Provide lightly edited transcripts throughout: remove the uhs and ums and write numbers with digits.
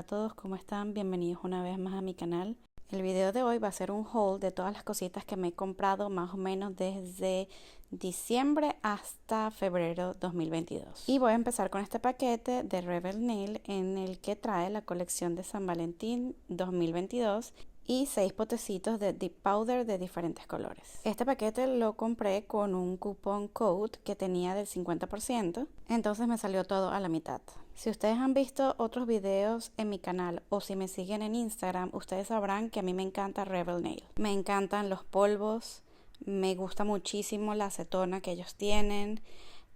a todos, ¿cómo están? Bienvenidos una vez más a mi canal. El video de hoy va a ser un haul de todas las cositas que me he comprado más o menos desde diciembre hasta febrero 2022. Y voy a empezar con este paquete de Rebel Nail en el que trae la colección de San Valentín 2022 y 6 potecitos de Deep Powder de diferentes colores. Este paquete lo compré con un coupon code que tenía del 50%, entonces me salió todo a la mitad. Si ustedes han visto otros videos en mi canal o si me siguen en Instagram, ustedes sabrán que a mí me encanta Rebel Nail. Me encantan los polvos, me gusta muchísimo la acetona que ellos tienen.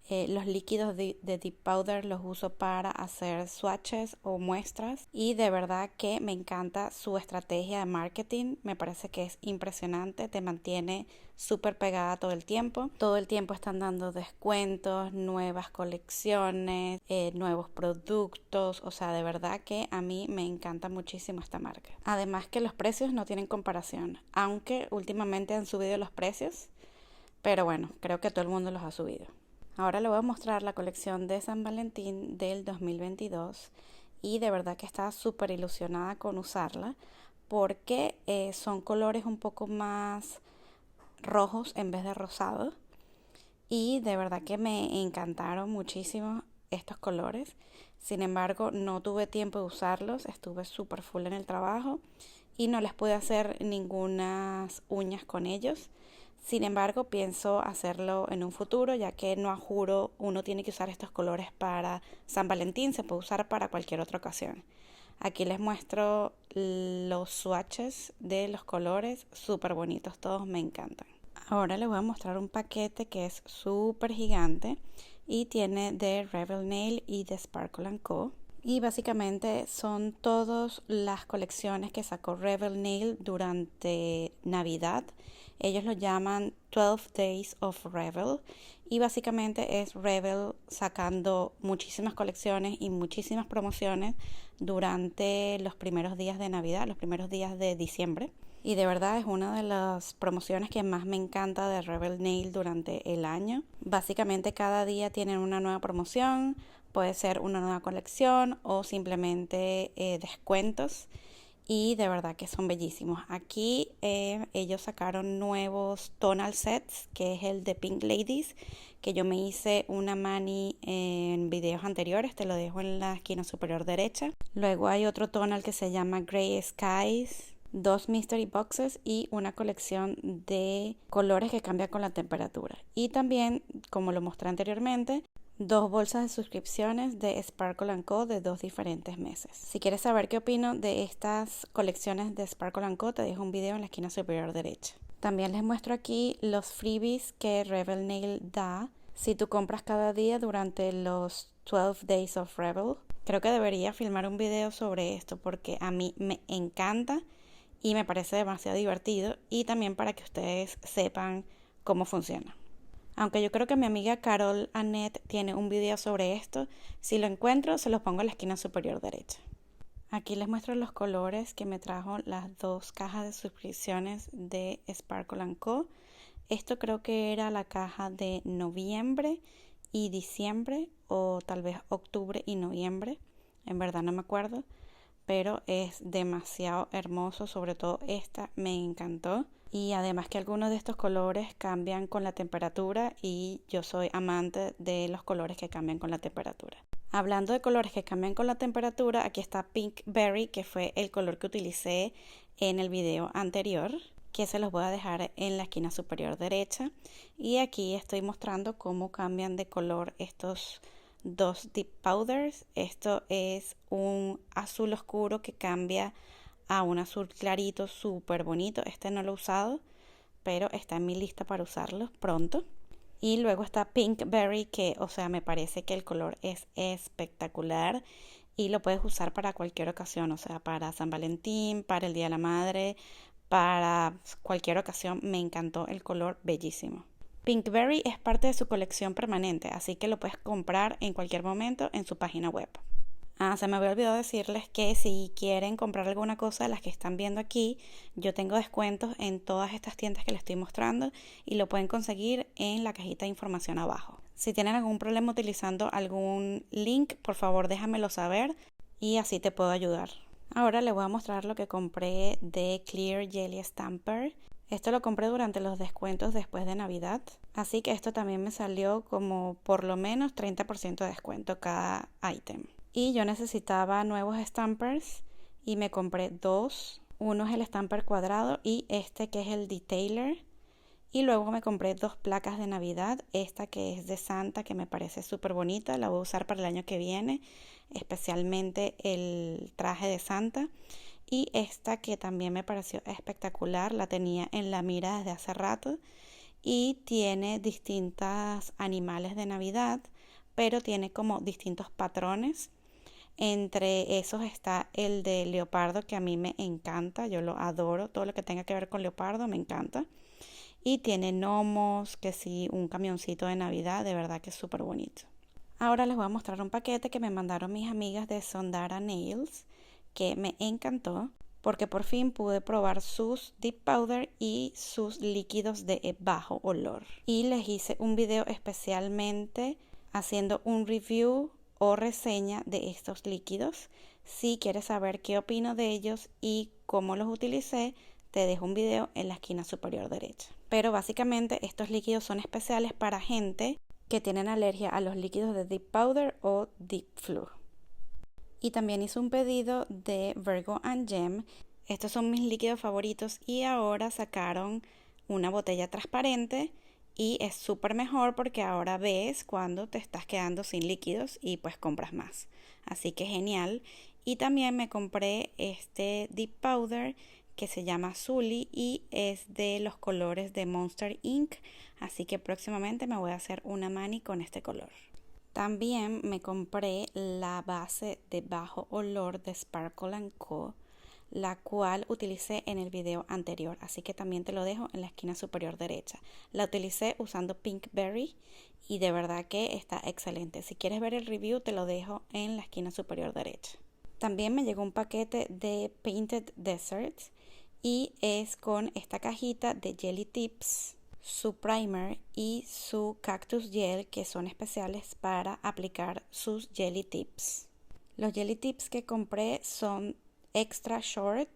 Los líquidos de Deep Powder los uso para hacer swatches o muestras y de verdad que me encanta su estrategia de marketing. Me parece que es impresionante, te mantiene súper pegada todo el tiempo. Todo el tiempo están dando descuentos, nuevas colecciones, nuevos productos. O sea, de verdad que a mí me encanta muchísimo esta marca. Además que los precios no tienen comparación, aunque últimamente han subido los precios, pero bueno, creo que todo el mundo los ha subido. Ahora les voy a mostrar la colección de San Valentín del 2022 y de verdad que estaba súper ilusionada con usarla porque son colores un poco más rojos en vez de rosado y de verdad que me encantaron muchísimo estos colores. Sin embargo, no tuve tiempo de usarlos, estuve súper full en el trabajo y no les pude hacer ningunas uñas con ellos. Sin embargo, pienso hacerlo en un futuro, ya que no a juro uno tiene que usar estos colores para San Valentín, se puede usar para cualquier otra ocasión. Aquí les muestro los swatches de los colores, súper bonitos, todos me encantan. Ahora les voy a mostrar un paquete que es súper gigante y tiene de Rebel Nail y de Sparkle & Co. Y básicamente son todas las colecciones que sacó Rebel Nail durante Navidad. Ellos lo llaman 12 Days of Rebel y básicamente es Rebel sacando muchísimas colecciones y muchísimas promociones durante los primeros días de Navidad, los primeros días de diciembre. Y de verdad es una de las promociones que más me encanta de Rebel Nail durante el año. Básicamente cada día tienen una nueva promoción, puede ser una nueva colección o simplemente descuentos. Y de verdad que son bellísimos. Aquí ellos sacaron nuevos tonal sets, que es el de Pink Ladies, que yo me hice una mani en videos anteriores, te lo dejo en la esquina superior derecha. Luego hay otro tonal que se llama Grey Skies, 2 mystery boxes y una colección de colores que cambian con la temperatura. Y también, como lo mostré anteriormente, 2 bolsas de suscripciones de Sparkle & Co. de 2 diferentes meses. Si quieres saber qué opino de estas colecciones de Sparkle & Co., te dejo un video en la esquina superior derecha. También les muestro aquí los freebies que Rebel Nail da si tú compras cada día durante los 12 Days of Rebel. Creo que debería filmar un video sobre esto porque a mí me encanta y me parece demasiado divertido y también para que ustedes sepan cómo funciona. Aunque yo creo que mi amiga Carol Annette tiene un video sobre esto. Si lo encuentro, se los pongo en la esquina superior derecha. Aquí les muestro los colores que me trajo las 2 cajas de suscripciones de Sparkle & Co. Esto creo que era la caja de noviembre y diciembre, o tal vez octubre y noviembre. En verdad no me acuerdo, pero es demasiado hermoso. Sobre todo esta me encantó. Y además que algunos de estos colores cambian con la temperatura y yo soy amante de los colores que cambian con la temperatura. Hablando de colores que cambian con la temperatura, aquí está Pink Berry, que fue el color que utilicé en el video anterior, que se los voy a dejar en la esquina superior derecha. Y aquí estoy mostrando cómo cambian de color estos 2 Deep Powders. Esto es un azul oscuro que cambia a un azul clarito súper bonito. Este no lo he usado, pero está en mi lista para usarlo pronto. Y luego está Pink Berry, que o sea me parece que el color es espectacular y lo puedes usar para cualquier ocasión, o sea para San Valentín, para el Día de la Madre, para cualquier ocasión. Me encantó el color, bellísimo. Pink Berry es parte de su colección permanente, así que lo puedes comprar en cualquier momento en su página web. Se me había olvidado decirles que si quieren comprar alguna cosa de las que están viendo aquí, yo tengo descuentos en todas estas tiendas que les estoy mostrando y lo pueden conseguir en la cajita de información abajo. Si tienen algún problema utilizando algún link, por favor déjamelo saber y así te puedo ayudar. Ahora les voy a mostrar lo que compré de Clear Jelly Stamper. Esto lo compré durante los descuentos después de Navidad, así que esto también me salió como por lo menos 30% de descuento cada ítem. Y yo necesitaba nuevos stampers y me compré dos. Uno es el stamper cuadrado y este que es el detailer. Y luego me compré dos placas de Navidad, esta que es de Santa, que me parece súper bonita, la voy a usar para el año que viene, especialmente el traje de Santa. Y esta que también me pareció espectacular, la tenía en la mira desde hace rato y tiene distintos animales de Navidad, pero tiene como distintos patrones. Entre esos está el de leopardo, que a mí me encanta, yo lo adoro, todo lo que tenga que ver con leopardo me encanta. Y tiene gnomos, que sí, un camioncito de Navidad, de verdad que es súper bonito. Ahora les voy a mostrar un paquete que me mandaron mis amigas de Sondara Nails, que me encantó porque por fin pude probar sus Deep Powder y sus líquidos de bajo olor. Y les hice un video especialmente haciendo un review o reseña de estos líquidos. Si quieres saber qué opino de ellos y cómo los utilicé, te dejo un video en la esquina superior derecha. Pero básicamente estos líquidos son especiales para gente que tienen alergia a los líquidos de Deep Powder o Deep Flu. Y también hice un pedido de Virgo and Gem. Estos son mis líquidos favoritos y ahora sacaron una botella transparente y es súper mejor porque ahora ves cuando te estás quedando sin líquidos y pues compras más. Así que genial. Y también me compré este Deep Powder que se llama Zully y es de los colores de Monster Inc. Así que próximamente me voy a hacer una mani con este color. También me compré la base de bajo olor de Sparkle & Co., la cual utilicé en el video anterior, así que también te lo dejo en la esquina superior derecha. La utilicé usando Pinkberry y de verdad que está excelente. Si quieres ver el review te lo dejo en la esquina superior derecha. También me llegó un paquete de Painted Desert y es con esta cajita de Jelly Tips, su primer y su Cactus Gel, que son especiales para aplicar sus Jelly Tips. Los Jelly Tips que compré son extra short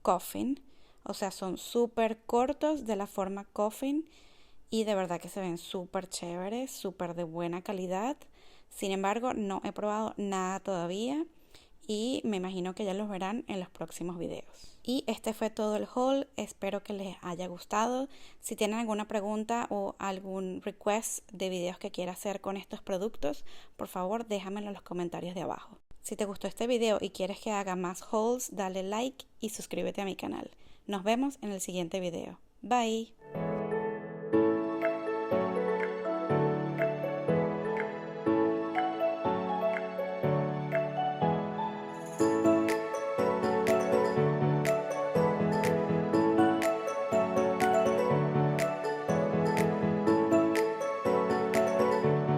coffin, o sea, son súper cortos de la forma coffin y de verdad que se ven súper chéveres, súper de buena calidad. Sin embargo, no he probado nada todavía y me imagino que ya los verán en los próximos videos. Y este fue todo el haul, espero que les haya gustado. Si tienen alguna pregunta o algún request de videos que quiera hacer con estos productos, por favor déjamelo en los comentarios de abajo. Si te gustó este video y quieres que haga más hauls, dale like y suscríbete a mi canal. Nos vemos en el siguiente video. Bye.